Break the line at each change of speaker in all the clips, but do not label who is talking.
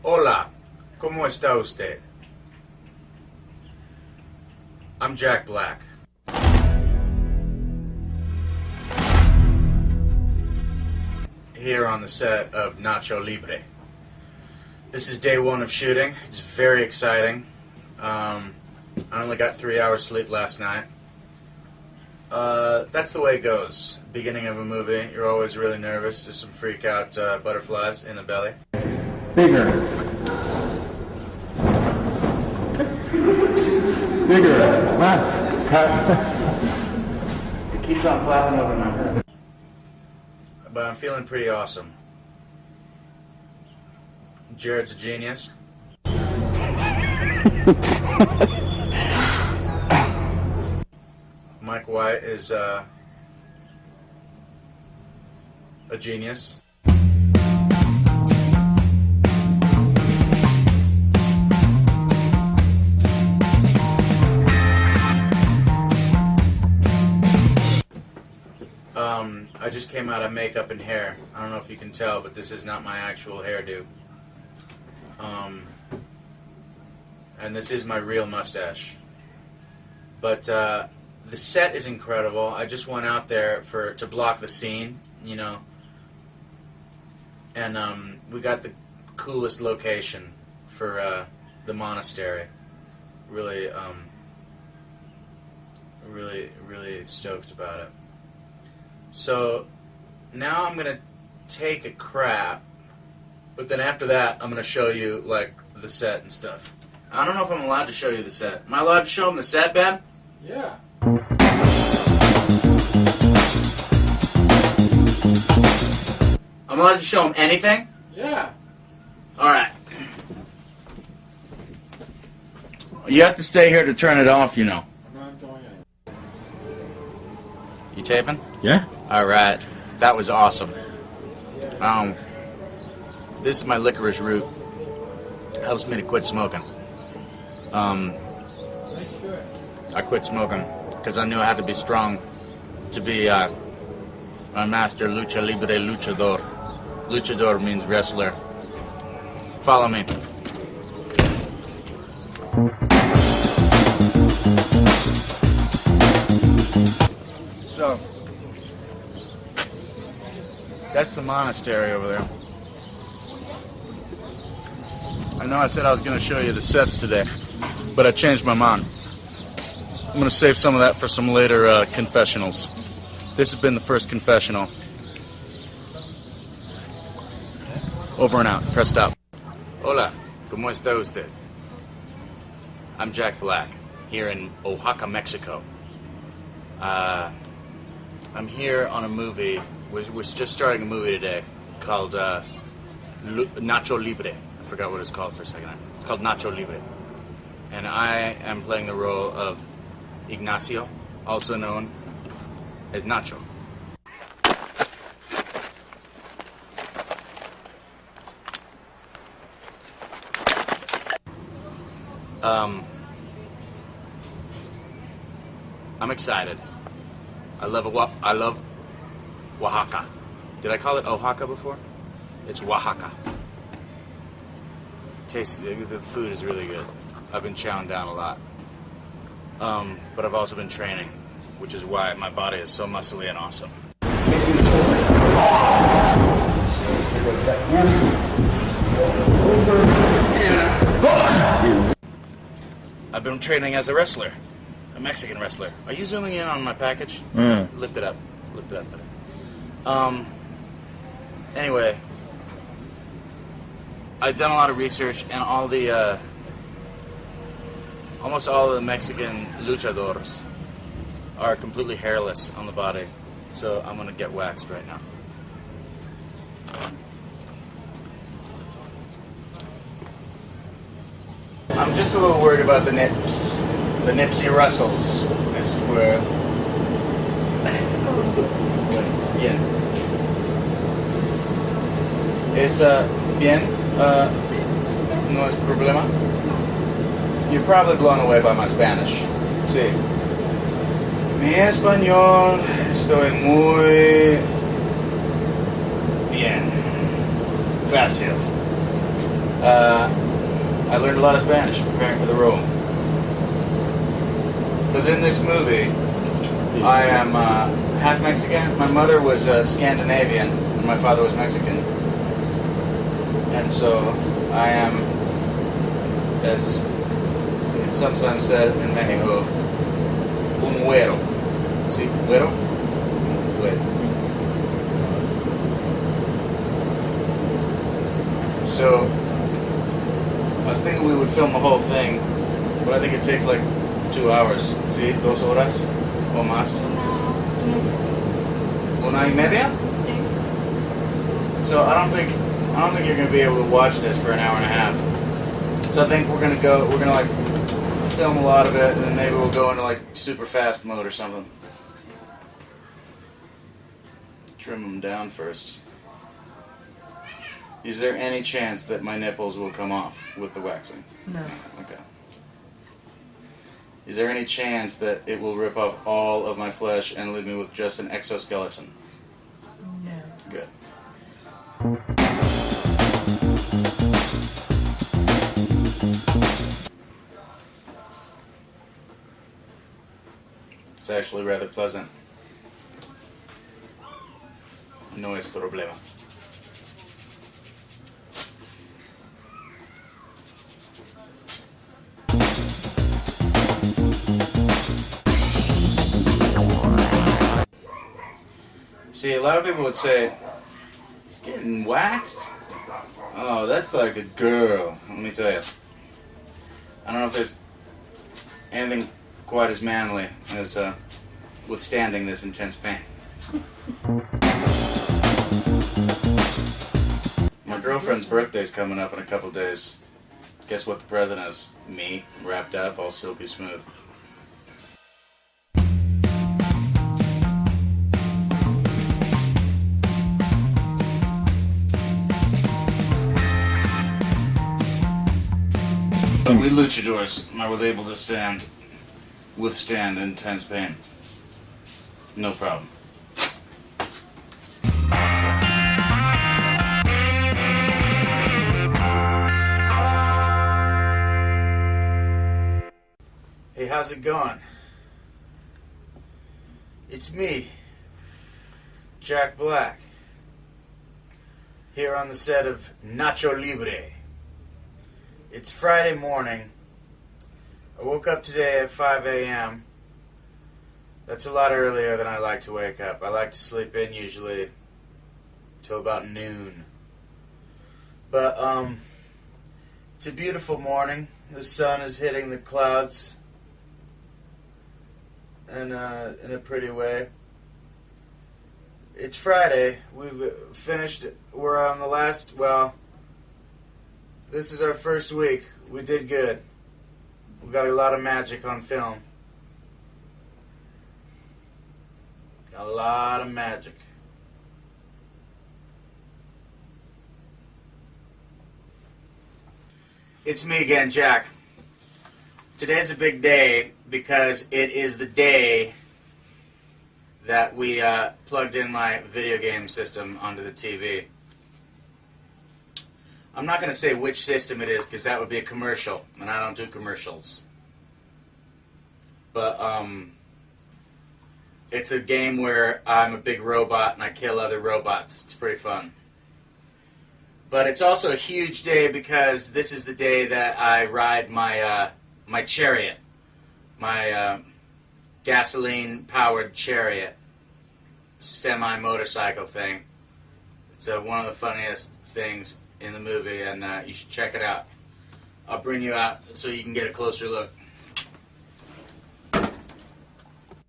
Hola, ¿cómo está usted? I'm Jack Black. Here on the set of Nacho Libre. This is day one of shooting. It's very exciting. I only got 3 hours sleep last night. That's the way it goes. Beginning of a movie, you're always really nervous. There's some freak out butterflies in the belly.
Bigger. Bigger. Less.
It keeps on flapping over my head. But I'm feeling pretty awesome. Jared's a genius. Mike White is a genius. I just came out of makeup and hair. I don't know if you can tell, but this is not my actual hairdo. And this is my real mustache. But the set is incredible. I just went out there to block the scene, you know. And we got the coolest location for the monastery. Really, really stoked about it. So now I'm gonna take a crap, but then after that I'm gonna show you like the set and stuff. I don't know if I'm allowed to show you the set. Am I allowed to show them the set, Ben?
Yeah.
I'm allowed to show them anything?
Yeah.
Alright. You have to stay here to turn it off, you know.
I'm not going anywhere.
You taping?
Yeah.
Alright. That was awesome. This is my licorice root. Helps me to quit smoking. I quit smoking because I knew I had to be strong to be a master lucha libre luchador. Luchador means wrestler. Follow me. So, that's the monastery over there. I know I said I was going to show you the sets today, but I changed my mind. I'm going to save some of that for some later confessionals. This has been the first confessional. Over and out. Press stop. Hola, ¿cómo está usted? I'm Jack Black, here in Oaxaca, Mexico. I'm here on a movie. We're just starting a movie today called Nacho Libre. I forgot what it's called for a second. It's called Nacho Libre. And I am playing the role of Ignacio, also known as Nacho. I'm excited. I love Oaxaca. Did I call it Oaxaca before? It's Oaxaca. The food is really good. I've been chowing down a lot. But I've also been training, which is why my body is so muscly and awesome. I've been training as a wrestler, a Mexican wrestler. Are you zooming in on my package? Lift it up. Lift it up better. Anyway, I've done a lot of research, and almost all of the Mexican luchadors are completely hairless on the body. So I'm gonna get waxed right now. I'm just a little worried about the nips. The nipsy Russells. This is where... Bien. ¿Es bien? No es problema? You're probably blown away by my Spanish. Sí. Mi español, estoy muy bien. Gracias. I learned a lot of Spanish preparing for the role. Because in this movie, I am half Mexican. My mother was Scandinavian, and my father was Mexican. And so I am, as it's sometimes said in Mexico, un güero. ¿Sí? ¿Güero? Güero. So, I was thinking we would film the whole thing, but I think it takes like 2 hours. ¿Sí? 2 horas o más. Una y media? So I don't think you're gonna be able to watch this for an hour and a half. So I think we're gonna like film a lot of it, and then maybe we'll go into like super fast mode or something. Trim them down first. Is there any chance that my nipples will come off with the waxing?
No.
Okay. Is there any chance that it will rip off all of my flesh and leave me with just an exoskeleton?
No.
Good. It's actually rather pleasant. No es problema. See, a lot of people would say, he's getting waxed? Oh, that's like a girl. Let me tell you. I don't know if there's anything quite as manly as withstanding this intense pain. My girlfriend's birthday's coming up in a couple days. Guess what the present is? Me, wrapped up, all silky smooth. We luchadors are able to withstand intense pain. No problem. Hey, how's it going? It's me, Jack Black, here on the set of Nacho Libre. It's Friday morning. I woke up today at 5 a.m. That's a lot earlier than I like to wake up. I like to sleep in usually till about noon. But, it's a beautiful morning. The sun is hitting the clouds in a pretty way. It's Friday. We've finished. We're on the last, this is our first week. We did good. We got a lot of magic on film. Got a lot of magic. It's me again, Jack. Today's a big day because it is the day that we plugged in my video game system onto the TV. I'm not going to say which system it is because that would be a commercial, and I don't do commercials. But it's a game where I'm a big robot and I kill other robots. It's pretty fun. But it's also a huge day because this is the day that I ride my my chariot, my gasoline-powered chariot, semi-motorcycle thing. It's one of the funniest things in the movie, and you should check it out. I'll bring you out so you can get a closer look.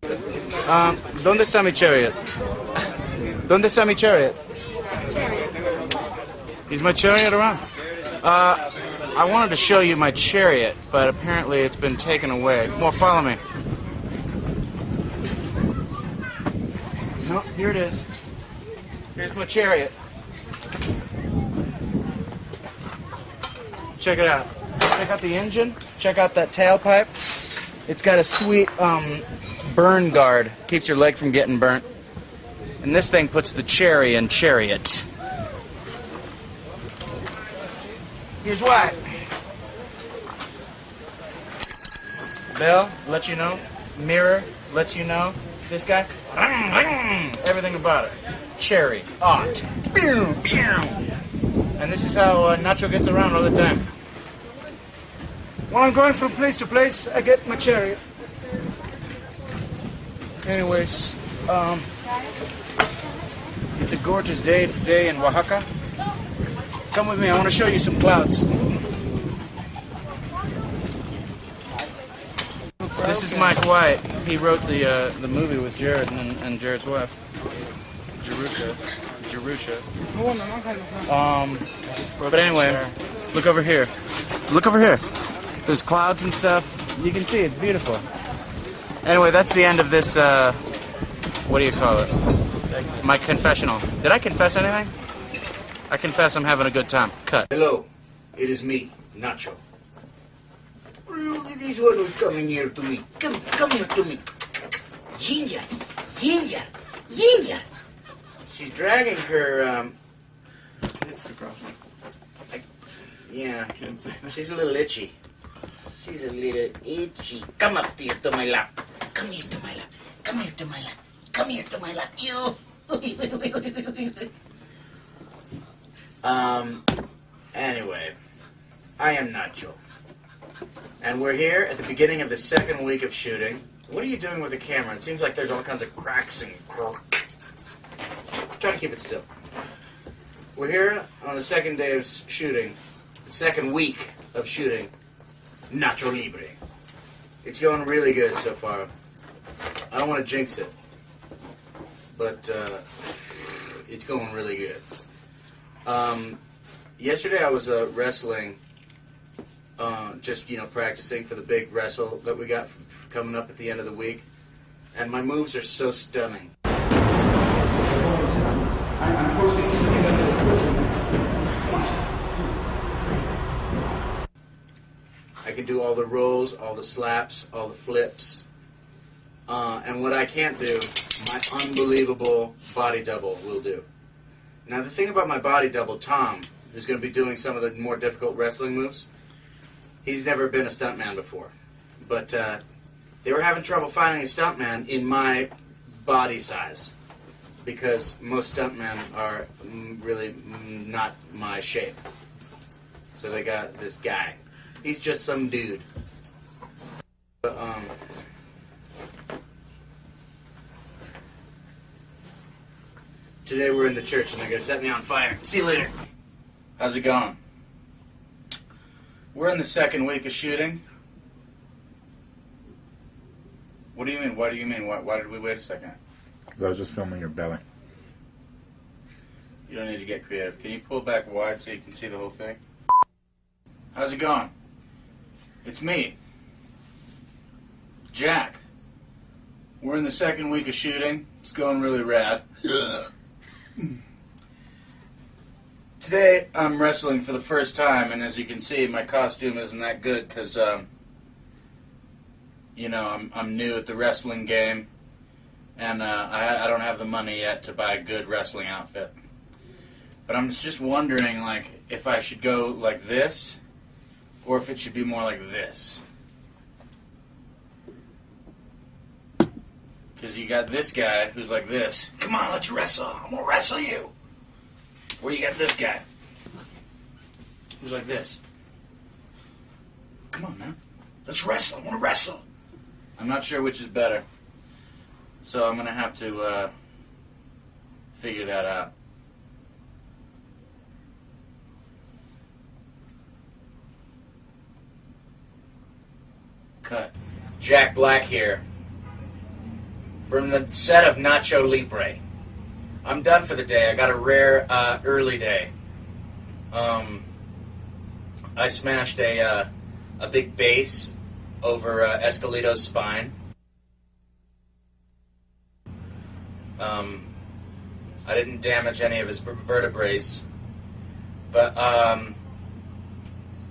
¿Dónde está mi chariot? ¿Dónde está mi chariot?
Chariot.
Is my chariot around? I wanted to show you my chariot, but apparently it's been taken away. Well, follow me. No, here it is. Here's my chariot. Check it out. Check out the engine. Check out that tailpipe. It's got a sweet burn guard. Keeps your leg from getting burnt. And this thing puts the cherry in chariot. Here's why. Bell lets you know. Mirror lets you know. This guy, everything about it. Cherry, art. And this is how Nacho gets around all the time. When I'm going from place to place, I get my cherry. Anyways, it's a gorgeous day today in Oaxaca. Come with me, I want to show you some clouds. This is Mike White. He wrote the movie with Jared and Jared's wife, Jerusha. But anyway, look over here. Look over here. There's clouds and stuff. You can see it's beautiful. Anyway, that's the end of this. What do you call it? My confessional. Did I confess anything? I confess I'm having a good time. Cut.
Hello, it is me, Nacho. Look at this one who's coming here to me. Come here to me. Ginger.
She's dragging her. Yeah, she's a little itchy.
She's a little itchy. Come up here to my lap. Come here to my lap. Come here to my lap. Come here to my lap. You.
Anyway, I am Nacho. And we're here at the beginning of the second week of shooting. What are you doing with the camera? It seems like there's all kinds of cracks and... Try to keep it still. We're here on the second day of shooting, the second week of shooting, Nacho Libre. It's going really good so far. I don't want to jinx it, but it's going really good. Yesterday I was wrestling, just, practicing for the big wrestle that we got coming up at the end of the week, and my moves are so stunning. I can do all the rolls, all the slaps, all the flips, and what I can't do, my unbelievable body double will do. Now the thing about my body double, Tom, who's going to be doing some of the more difficult wrestling moves, he's never been a stuntman before. But they were having trouble finding a stuntman in my body size, because most stuntmen are really not my shape. So they got this guy. He's just some dude. But, today we're in the church and they're going to set me on fire. See you later. How's it going? We're in the second week of shooting. What do you mean? What do you mean? Why did we wait a second?
Because I was just filming your belly.
You don't need to get creative. Can you pull back wide so you can see the whole thing? How's it going? It's me, Jack. We're in the second week of shooting. It's going really rad. Today I'm wrestling for the first time, and as you can see, my costume isn't that good because, I'm new at the wrestling game, and I don't have the money yet to buy a good wrestling outfit. But I'm just wondering, if I should go like this, or if it should be more like this. Because you got this guy who's like this. Come on, let's wrestle. I'm going to wrestle you. Or you got this guy who's like this. Come on, man. Let's wrestle. I want to wrestle. I'm not sure which is better. So I'm going to have to figure that out. Cut. Jack Black here. From the set of Nacho Libre. I'm done for the day. I got a rare early day. I smashed a big base over Escalito's spine. I didn't damage any of his vertebrae. But,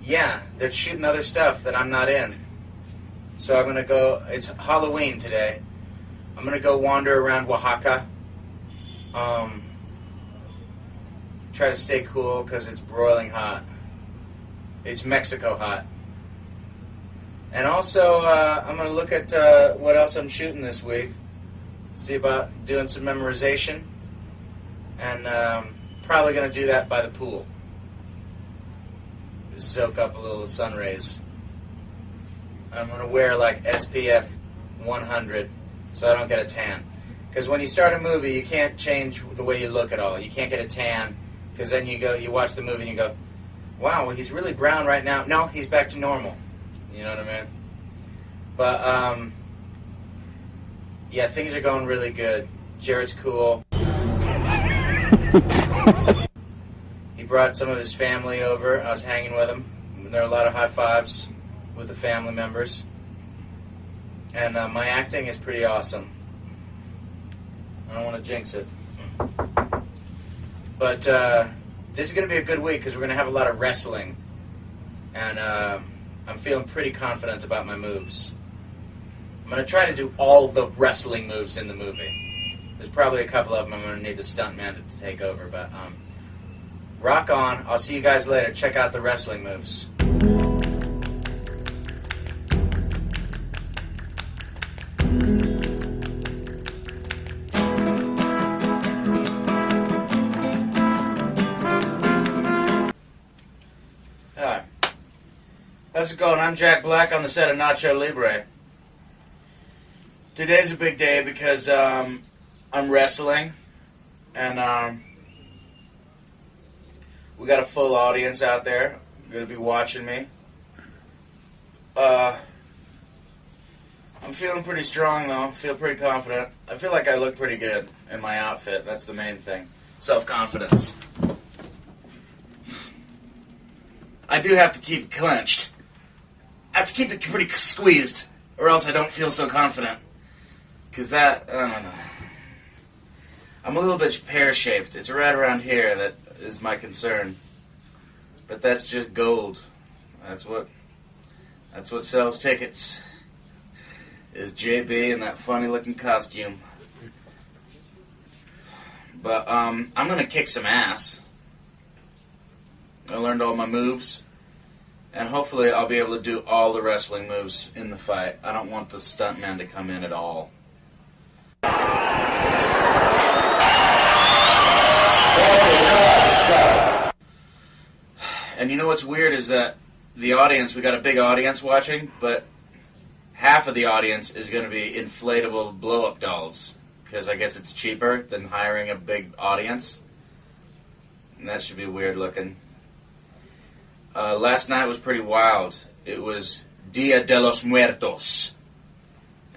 yeah, they're shooting other stuff that I'm not in. So I'm going to go, it's Halloween today. I'm going to go wander around Oaxaca. Try to stay cool because it's broiling hot. It's Mexico hot. And also, I'm going to look at what else I'm shooting this week. See about doing some memorization. And probably going to do that by the pool. Soak up a little sun rays. I'm going to wear like SPF 100 so I don't get a tan. Because when you start a movie, you can't change the way you look at all. You can't get a tan because then you watch the movie and you go, wow, well, he's really brown right now. No, he's back to normal. You know what I mean? But, yeah, things are going really good. Jared's cool. He brought some of his family over. I was hanging with him. There are a lot of high fives with the family members. And my acting is pretty awesome. I don't want to jinx it. But this is going to be a good week because we're going to have a lot of wrestling. And I'm feeling pretty confident about my moves. I'm going to try to do all the wrestling moves in the movie. There's probably a couple of them I'm going to need the stuntman to take over. But rock on. I'll see you guys later. Check out the wrestling moves. Hi. How's it going? I'm Jack Black on the set of Nacho Libre. Today's a big day because I'm wrestling, and we got a full audience out there going to be watching me. I'm feeling pretty strong, though. I feel pretty confident. I feel like I look pretty good in my outfit. That's the main thing. Self-confidence. I do have to keep it clenched. I have to keep it pretty squeezed, or else I don't feel so confident. Because I don't know. I'm a little bit pear-shaped. It's right around here that is my concern. But that's just gold. That's what sells tickets. Is JB in that funny-looking costume. But I'm gonna kick some ass. I learned all my moves. And hopefully I'll be able to do all the wrestling moves in the fight. I don't want the stuntman to come in at all. And you know what's weird is that the audience, we got a big audience watching, but half of the audience is going to be inflatable blow-up dolls. Because I guess it's cheaper than hiring a big audience. And that should be weird looking. Last night was pretty wild. It was Dia de los Muertos.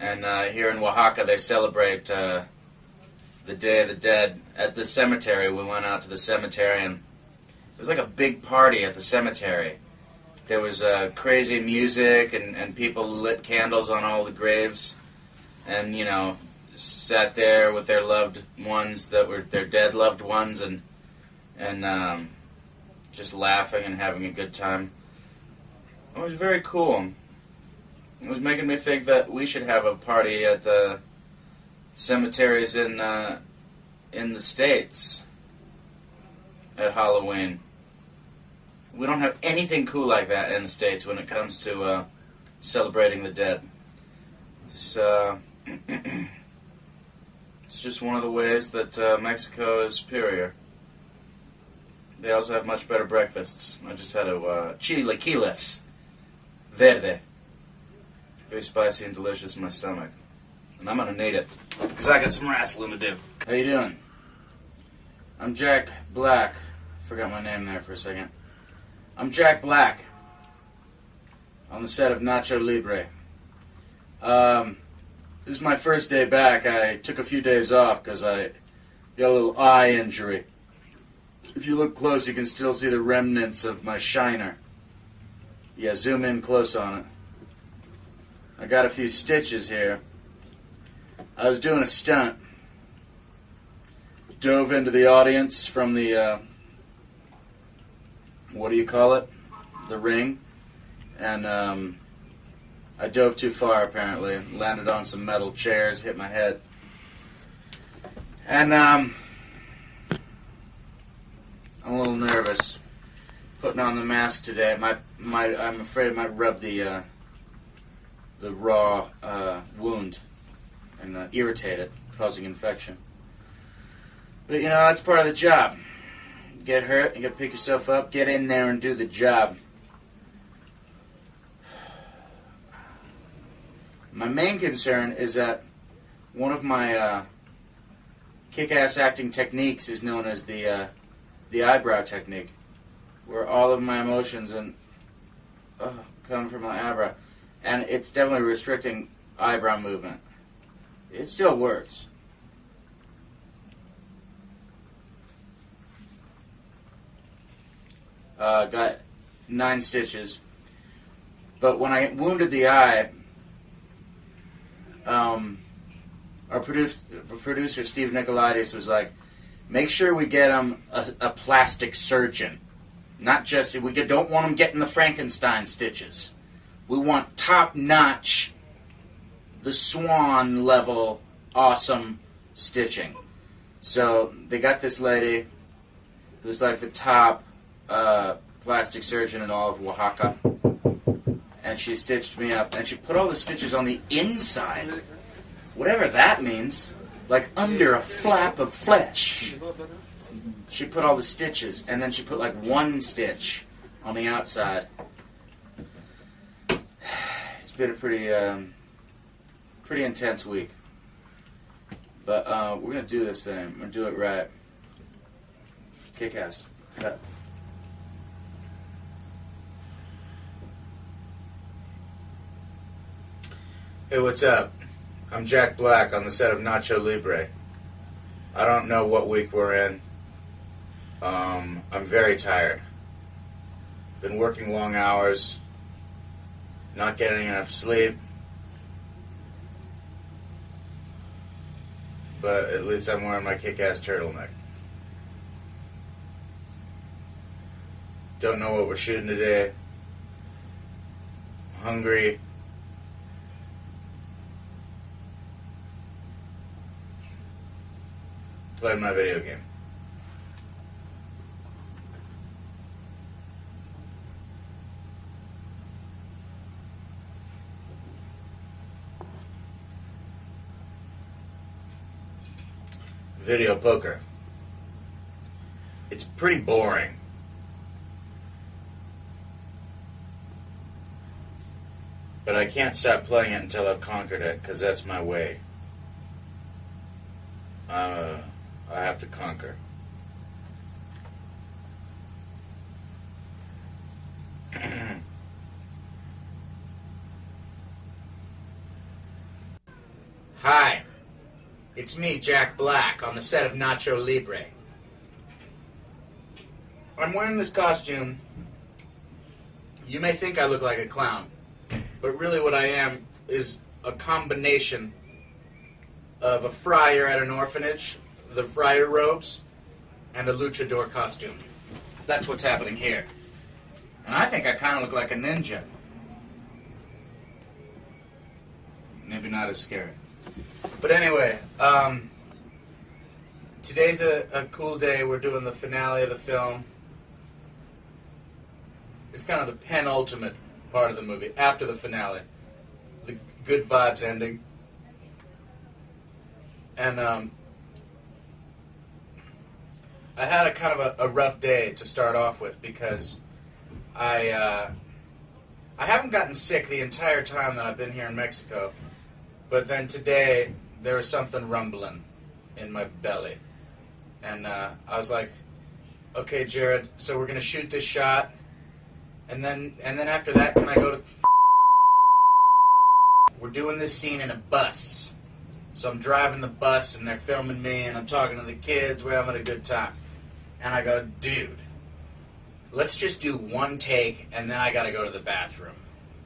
And here in Oaxaca, they celebrate the Day of the Dead. At the cemetery, we went out to the cemetery, and it was like a big party at the cemetery. There was crazy music, and people lit candles on all the graves, and, you know, sat there with their loved ones that were their dead loved ones, and just laughing and having a good time. It was very cool. It was making me think that we should have a party at the cemeteries in the States at Halloween. We don't have anything cool like that in the States when it comes to celebrating the dead. So it's just one of the ways that Mexico is superior. They also have much better breakfasts. I just had a chilaquiles verde. Very spicy and delicious in my stomach. And I'm going to need it, because I got some wrestling to do. How you doing? I'm Jack Black. Forgot my name there for a second. I'm Jack Black, on the set of Nacho Libre. This is my first day back. I took a few days off because I got a little eye injury. If you look close, you can still see the remnants of my shiner. Yeah, zoom in close on it. I got a few stitches here. I was doing a stunt. Dove into the audience from the, what do you call it? The ring. And I dove too far, apparently. Landed on some metal chairs, hit my head. And I'm a little nervous. putting on the mask today. I'm afraid it might rub the raw wound and irritate it, causing infection. But you know, that's part of the job. Get hurt, you gotta pick yourself up, get in there and do the job. My main concern is that one of my kick-ass acting techniques is known as the eyebrow technique, where all of my emotions come from my eyebrow, and it's definitely restricting eyebrow movement. It still works. Got 9 stitches, but when I wounded the eye, our producer Steve Nicolaides was like, make sure we get him a plastic surgeon. Not just, we don't want him getting the Frankenstein stitches. We want top-notch, the Swan level, awesome stitching. So they got this lady who's like the top plastic surgeon in all of Oaxaca. And she stitched me up, and she put all the stitches on the inside. Whatever that means. Like under a flap of flesh. She put all the stitches, and then she put like 1 stitch on the outside. It's been a pretty intense week. But we're going to do this thing. We're going to do it right. Kick-ass. Cut. Hey, what's up? I'm Jack Black on the set of Nacho Libre. I don't know what week we're in. I'm very tired. Been working long hours, not getting enough sleep. But at least I'm wearing my kick-ass turtleneck. Don't know what we're shooting today. Hungry. Played my video game. Video poker. It's pretty boring. But I can't stop playing it until I've conquered it, because that's my way. I have to conquer. Hi, it's me, Jack Black, on the set of Nacho Libre. I'm wearing this costume. You may think I look like a clown, but really what I am is a combination of a friar at an orphanage, the friar robes, and a luchador costume. That's what's happening here. And I think I kind of look like a ninja. Maybe not as scary. But anyway, today's a cool day. We're doing the finale of the film. It's kind of the penultimate part of the movie, after the finale. The good vibes ending. And I had a kind of a rough day to start off with because I haven't gotten sick the entire time that I've been here in Mexico, but then today there was something rumbling in my belly, and I was like, okay, Jared, so we're gonna shoot this shot, and then after that, can I go to? We're doing this scene in a bus. So I'm driving the bus, and they're filming me, and I'm talking to the kids. We're having a good time. And I go, dude, let's just do 1 take, and then I got to go to the bathroom.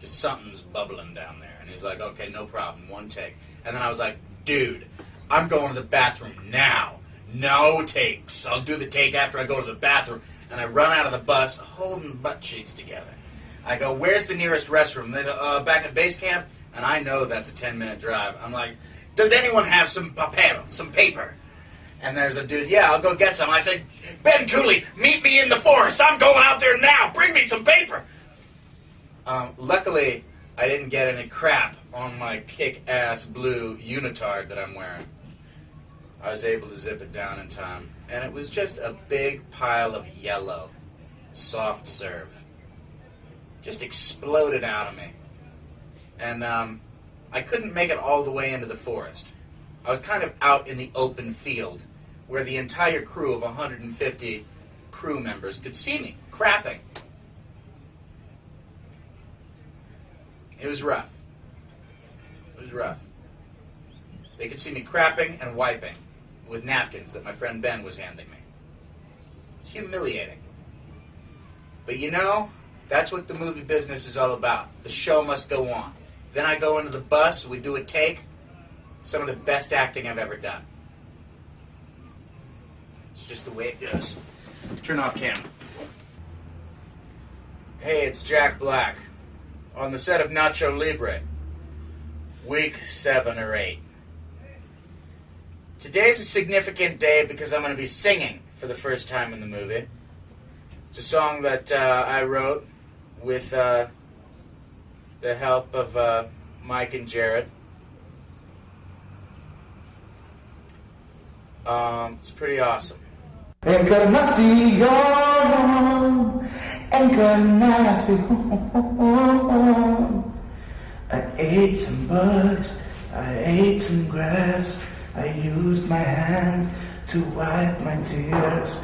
Just something's bubbling down there. And he's like, okay, no problem, 1 take. And then I was like, dude, I'm going to the bathroom now. No takes. I'll do the take after I go to the bathroom. And I run out of the bus, holding butt cheeks together. I go, where's the nearest restroom? They go, back at base camp? And I know that's a 10-minute drive. I'm like, does anyone have some papel, some paper? And there's a dude, yeah, I'll go get some. I said, Ben Cooley, meet me in the forest. I'm going out there now. Bring me some paper. Luckily, I didn't get any crap on my kick-ass blue unitard that I'm wearing. I was able to zip it down in time. And it was just a big pile of yellow, soft serve. Just exploded out of me. And I couldn't make it all the way into the forest. I was kind of out in the open field where the entire crew of 150 crew members could see me crapping. It was rough. It was rough. They could see me crapping and wiping with napkins that my friend Ben was handing me. It's humiliating. But you know, that's what the movie business is all about. The show must go on. Then I go into the bus, we do a take. Some of the best acting I've ever done. It's just the way it goes. Turn off camera. Hey, it's Jack Black. On the set of Nacho Libre. Week 7 or 8. Today's a significant day because I'm going to be singing for the first time in the movie. It's a song that I wrote with the help of Mike and Jared. It's pretty awesome.
Encarnación, I ate some bugs, I ate some grass, I used my hand to wipe my tears.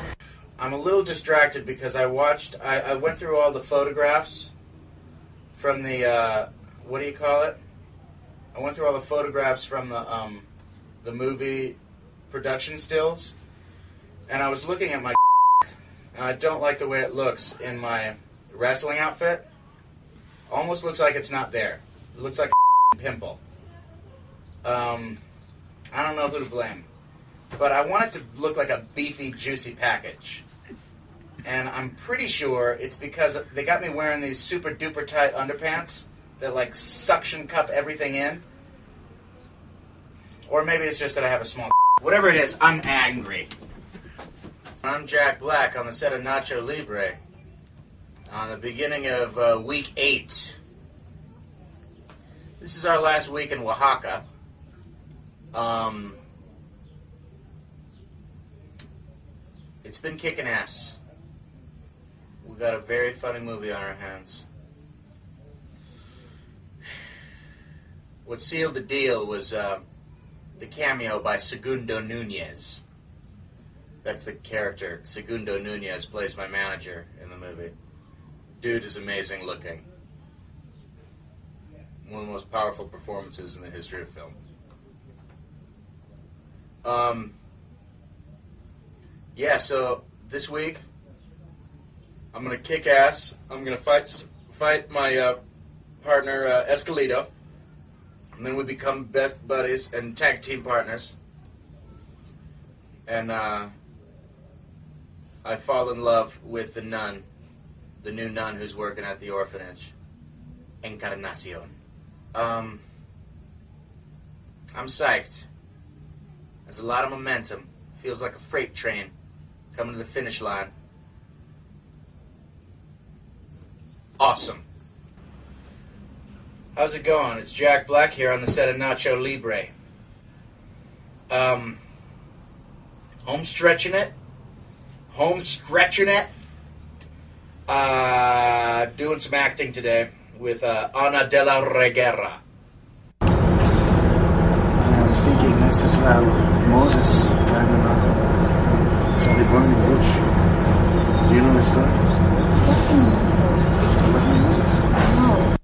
I'm a little distracted because I went through all the photographs from the, what do you call it? I went through all the photographs from the movie production stills, and I was looking at my and I don't like the way it looks in my wrestling outfit. Almost looks like it's not there. It looks like a pimple. I don't know who to blame, but I want it to look like a beefy, juicy package. And I'm pretty sure it's because they got me wearing these super duper tight underpants that like suction cup everything in. Or maybe it's just that I have a small. Whatever it is, I'm angry. I'm Jack Black on the set of Nacho Libre on the beginning of week 8. This is our last week in Oaxaca. It's been kicking ass. We got a very funny movie on our hands. What sealed the deal was the cameo by Segundo Nunez. That's the character. Segundo Nunez plays my manager in the movie. Dude is amazing looking. One of the most powerful performances in the history of film. Yeah, so this week I'm gonna kick ass. I'm gonna fight my partner Escalito. And then we become best buddies and tag team partners. And I fall in love with the nun, the new nun who's working at the orphanage. Encarnación. I'm psyched. There's a lot of momentum. Feels like a freight train coming to the finish line. Awesome. How's it going? It's Jack Black here on the set of Nacho Libre. Home stretching it. Doing some acting today with Ana de la Reguera.
I was thinking that's just how Moses climbed the mountain. That's how they burned the bush. Do you know the story? Wasn't it Moses?
No.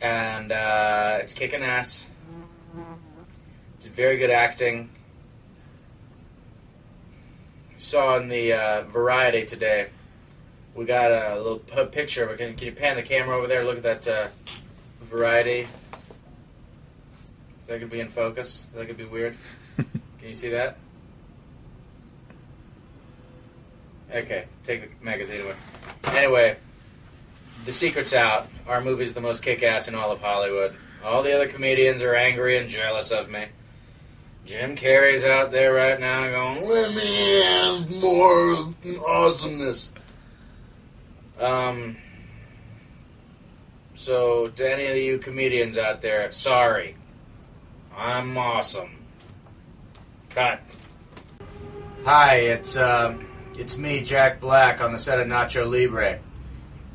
And it's kicking ass. It's very good acting. Saw in the Variety today, we got a little picture. Can you pan the camera over there? Look at that Variety. Is that going to be in focus? Is that going to be weird? Can you see that? Okay, take the magazine away. Anyway, the secret's out. Our movie's the most kick-ass in all of Hollywood. All the other comedians are angry and jealous of me. Jim Carrey's out there right now going, let me have more awesomeness. So to any of you comedians out there, sorry. I'm awesome. Cut. Hi, it's me, Jack Black, on the set of Nacho Libre.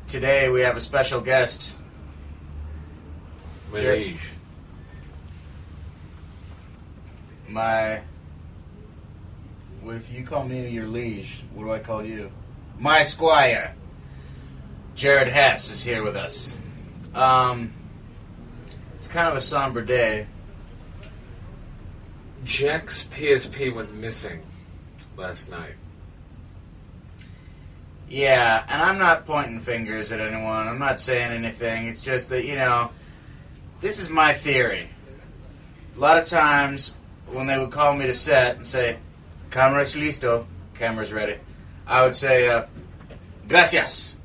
Today we have a special guest.
My liege.
What if you call me your liege? What do I call you? My squire. Jared Hess is here with us. It's kind of a somber day.
Jack's PSP went missing last night.
Yeah, and I'm not pointing fingers at anyone. I'm not saying anything. It's just that, this is my theory. A lot of times, when they would call me to set and say, "Camera es listo," camera's ready, I would say, "Gracias.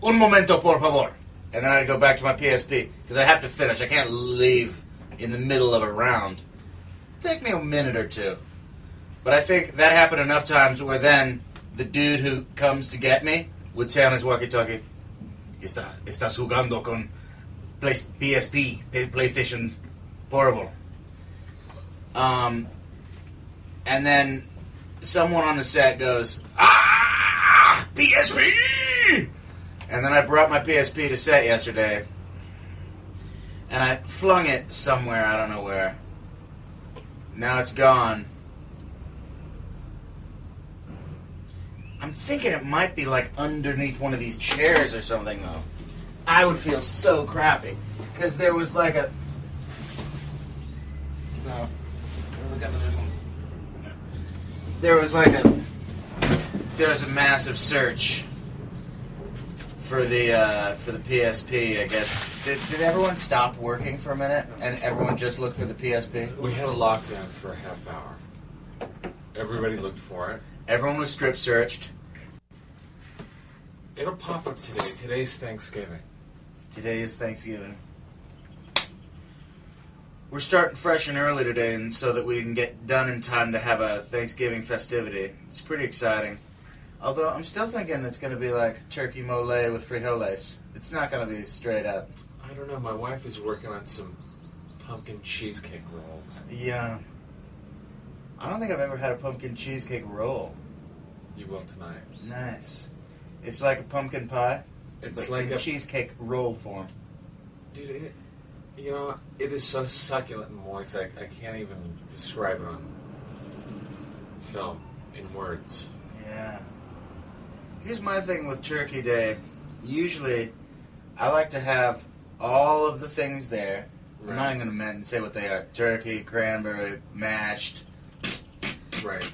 Un momento, por favor." And then I'd go back to my PSP, because I have to finish. I can't leave in the middle of a round. Take me a minute or two. But I think that happened enough times where then the dude who comes to get me would say on his walkie-talkie, "Estás jugando con PSP, PlayStation Portable." And then someone on the set goes, "Ah, PSP!" And then I brought my PSP to set yesterday, and I flung it somewhere, I don't know where. Now it's gone. I'm thinking it might be like underneath one of these chairs or something, though. I would feel so crappy, because there was like a... No. There was like a... There was a massive search for the PSP, I guess. Did everyone stop working for a minute and everyone just looked for the PSP?
We had a lockdown for a half hour. Everybody looked for it.
Everyone was strip searched.
It'll pop up today. Today's Thanksgiving.
Today is Thanksgiving. We're starting fresh and early today, and so that we can get done in time to have a Thanksgiving festivity. It's pretty exciting. Although I'm still thinking it's going to be like turkey mole with frijoles. It's not going to be straight up.
I don't know. My wife is working on some pumpkin cheesecake rolls.
Yeah. I don't think I've ever had a pumpkin cheesecake roll.
You will tonight.
Nice. It's like a pumpkin pie.
It's
but
like
in
a
cheesecake roll form.
Dude, it is so succulent and moist. I can't even describe it on film in words.
Yeah. Here's my thing with Turkey Day. Usually, I like to have all of the things there.
Right.
I'm not even going to say what they are. Turkey, cranberry, mashed.
Right.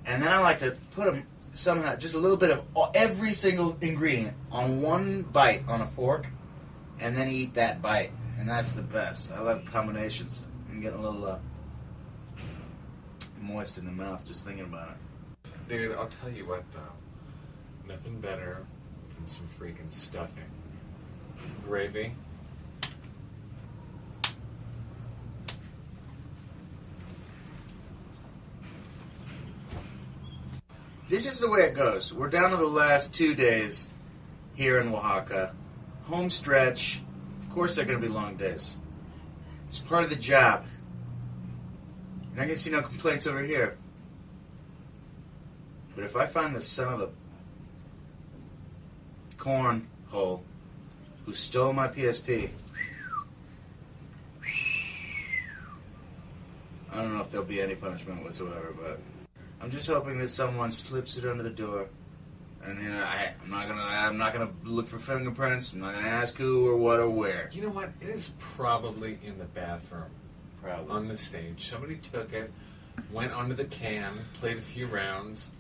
And then I like to put them somehow, just a little bit of every single ingredient on one bite on a fork, and then eat that bite. And that's the best. I love combinations. I'm getting a little moist in the mouth just thinking about it.
Dude, I'll tell you what, though. Nothing better than some freaking stuffing. Gravy.
This is the way it goes. We're down to the last 2 days here in Oaxaca. Home stretch. Of course they're going to be long days. It's part of the job. You're not going to see no complaints over here. But if I find the son of a cornhole who stole my PSP, I don't know if there'll be any punishment whatsoever, but I'm just hoping that someone slips it under the door. And I'm not gonna look for fingerprints. I'm not gonna ask who or what or where.
You know what? It is probably in the bathroom.
Probably
on the stage. Somebody took it, went under the can, played a few rounds.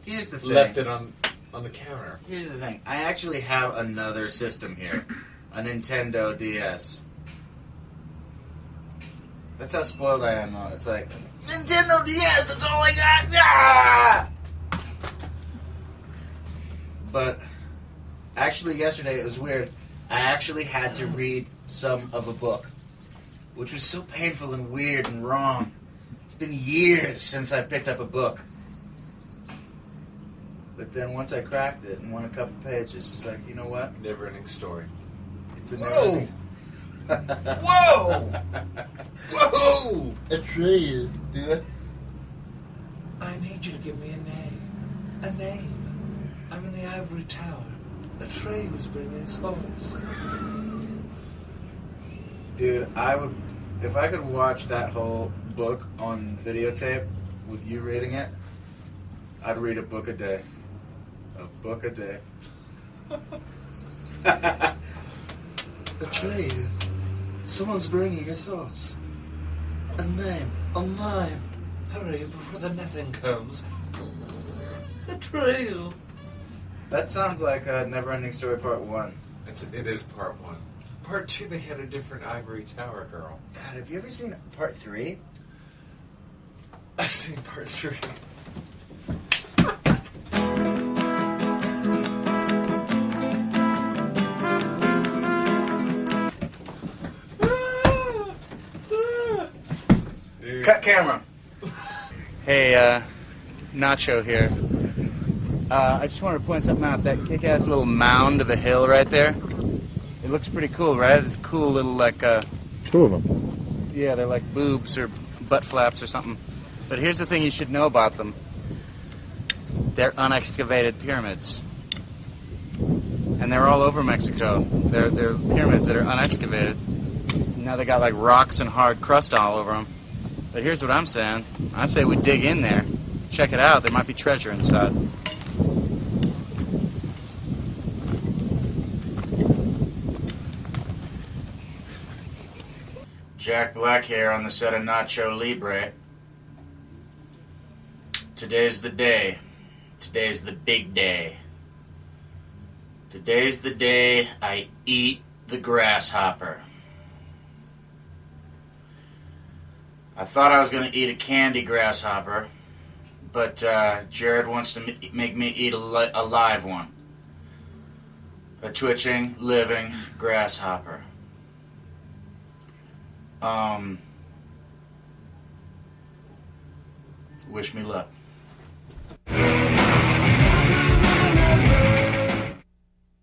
Here's the thing.
Left it on the counter.
Here's the thing. I actually have another system here, a Nintendo DS. That's how spoiled I am, though. It's like, Nintendo DS, that's all I got! Ah! But, actually, yesterday, it was weird. I actually had to read some of a book. which was so painful and weird and wrong. It's been years since I picked up a book. But then once I cracked it and won a couple pages, it's like, you know what?
Never-ending story.
It's a
Whoa!
never.
Whoa! Whoa!
Atreyu, do it.
I need you to give me a name. A name. I'm in the ivory tower. Atreyu was bringing his horse.
Dude, I would, if I could watch that whole book on videotape with you reading it, I'd read a book a day. A book a day.
Atreyu, someone's bringing his horse. A name, a name.
Hurry before the nothing comes. Atreyu.
That sounds like a Never-Ending Story Part 1.
It is part 1. Part 2, they had a different ivory tower girl.
God, have you ever seen Part 3?
I've seen part 3.
Cut camera. Hey, Nacho here. I just wanted to point something out. That kick-ass little mound of a hill right there. It looks pretty cool, right? It's cool little, like,
Two of them.
yeah, they're like boobs or butt flaps or something. But here's the thing you should know about them. They're unexcavated pyramids. And they're all over Mexico. They're pyramids that are unexcavated. Now they got, like, rocks and hard crust all over them. But here's what I'm saying. I say we dig in there. Check it out. There might be treasure inside. Jack Black here on the set of Nacho Libre. Today's the day. Today's the big day. Today's the day I eat the grasshopper. I thought I was going to eat a candy grasshopper, but Jared wants to make me eat a live one. A twitching, living grasshopper. Wish me luck.